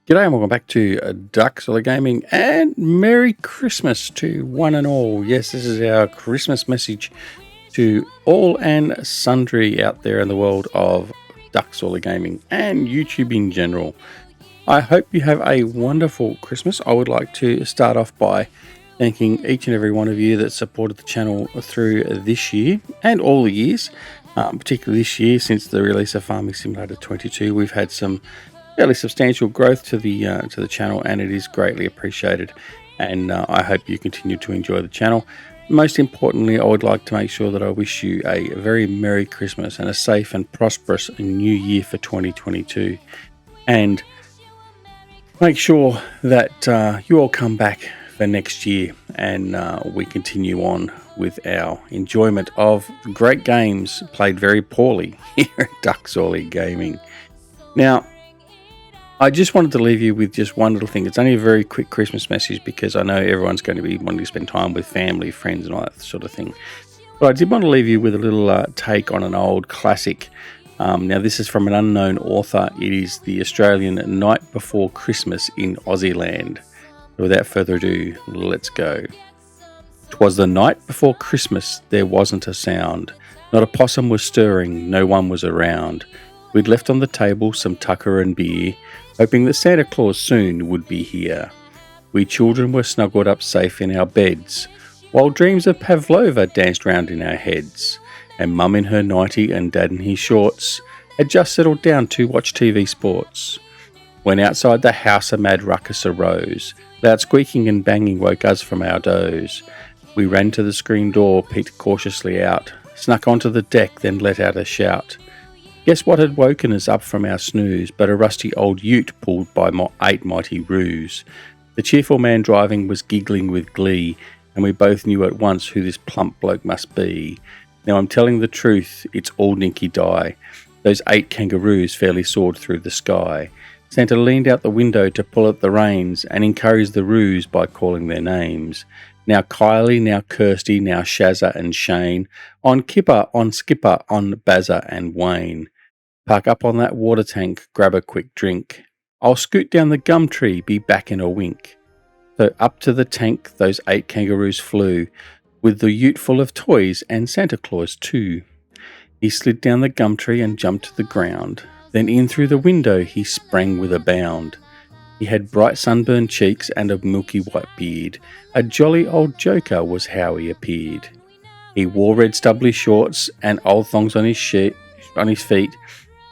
G'day and welcome back to DZG Gaming, and Merry Christmas to one and all. Yes, this is our Christmas message to all and sundry out there in the world of DZG Gaming and YouTube in general. I hope you have a wonderful Christmas. I would like to start off by thanking each and every one of you that supported the channel through this year and all the years, particularly this year since the release of Farming Simulator 22. We've had some fairly substantial growth to the channel, and it is greatly appreciated, and I hope you continue to enjoy the channel. Most importantly, I would like to make sure that I wish you a very Merry Christmas and a safe and prosperous New Year for 2022, and make sure that you all come back for next year and we continue on with our enjoyment of great games played very poorly here at DZG Gaming. Now, I just wanted to leave you with just one little thing. It's only a very quick Christmas message because I know everyone's going to be wanting to spend time with family, friends, and all that sort of thing. But I did want to leave you with a little take on an old classic. Now, this is from an unknown author. It is the Australian Night Before Christmas in Aussie-land. Without further ado, let's go. 'Twas the night before Christmas, there wasn't a sound. Not a possum was stirring, no one was around. We'd left on the table some tucker and beer, hoping that Santa Claus soon would be here. We children were snuggled up safe in our beds, while dreams of Pavlova danced round in our heads, and Mum in her nightie and Dad in his shorts had just settled down to watch TV sports. When outside the house a mad ruckus arose, loud squeaking and banging woke us from our doze. We ran to the screen door, peeked cautiously out, snuck onto the deck, then let out a shout. Guess what had woken us up from our snooze but a rusty old ute pulled by 8 mighty roos. The cheerful man driving was giggling with glee, and we both knew at once who this plump bloke must be. Now I'm telling the truth, it's all Dinky Die. Those 8 kangaroos fairly soared through the sky. Santa leaned out the window to pull at the reins and encouraged the roos by calling their names. Now Kylie, now Kirsty, now Shazza and Shane, on Kipper, on Skipper, on Bazza and Wayne. Park up on that water tank, grab a quick drink. I'll scoot down the gum tree, be back in a wink. So up to the tank those 8 kangaroos flew, with the ute full of toys and Santa Claus too. He slid down the gum tree and jumped to the ground. Then in through the window he sprang with a bound. He had bright sunburned cheeks and a milky white beard. A jolly old joker was how he appeared. He wore red stubbly shorts and old thongs on his feet,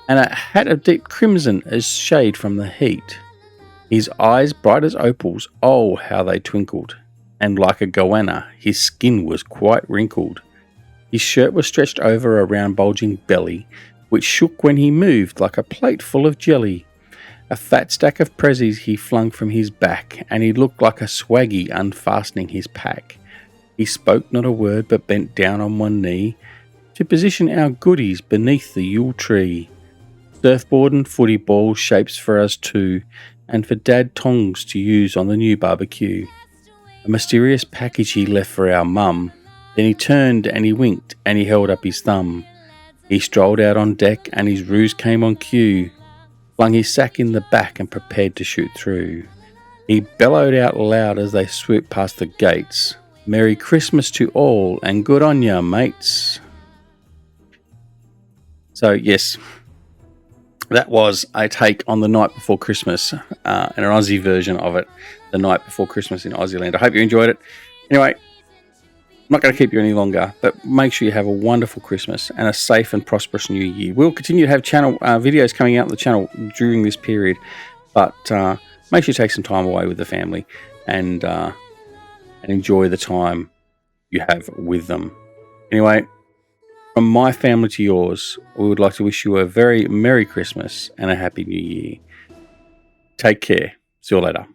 and a hat of deep crimson as shade from the heat. His eyes bright as opals, oh how they twinkled, and like a goanna his skin was quite wrinkled. His shirt was stretched over a round bulging belly, which shook when he moved like a plate full of jelly. A fat stack of prezzies he flung from his back, and he looked like a swaggy unfastening his pack. He spoke not a word but bent down on one knee to position our goodies beneath the Yule tree. Surfboard and footy ball shapes for us too, and for Dad tongs to use on the new barbecue. A mysterious package he left for our mum. Then he turned and he winked and he held up his thumb. He strolled out on deck and his ruse came on cue, flung his sack in the back and prepared to shoot through. He bellowed out loud as they swooped past the gates. Merry Christmas to all and good on ya, mates. So yes, that was a take on The Night Before Christmas, and an Aussie version of it, The Night Before Christmas in Aussie-land. I hope you enjoyed it. Anyway, I'm not going to keep you any longer, but make sure you have a wonderful Christmas and a safe and prosperous New Year. We'll continue to have channel videos coming out on the channel during this period, but make sure you take some time away with the family and enjoy the time you have with them. Anyway, from my family to yours, we would like to wish you a very Merry Christmas and a Happy New Year. Take care. See you later.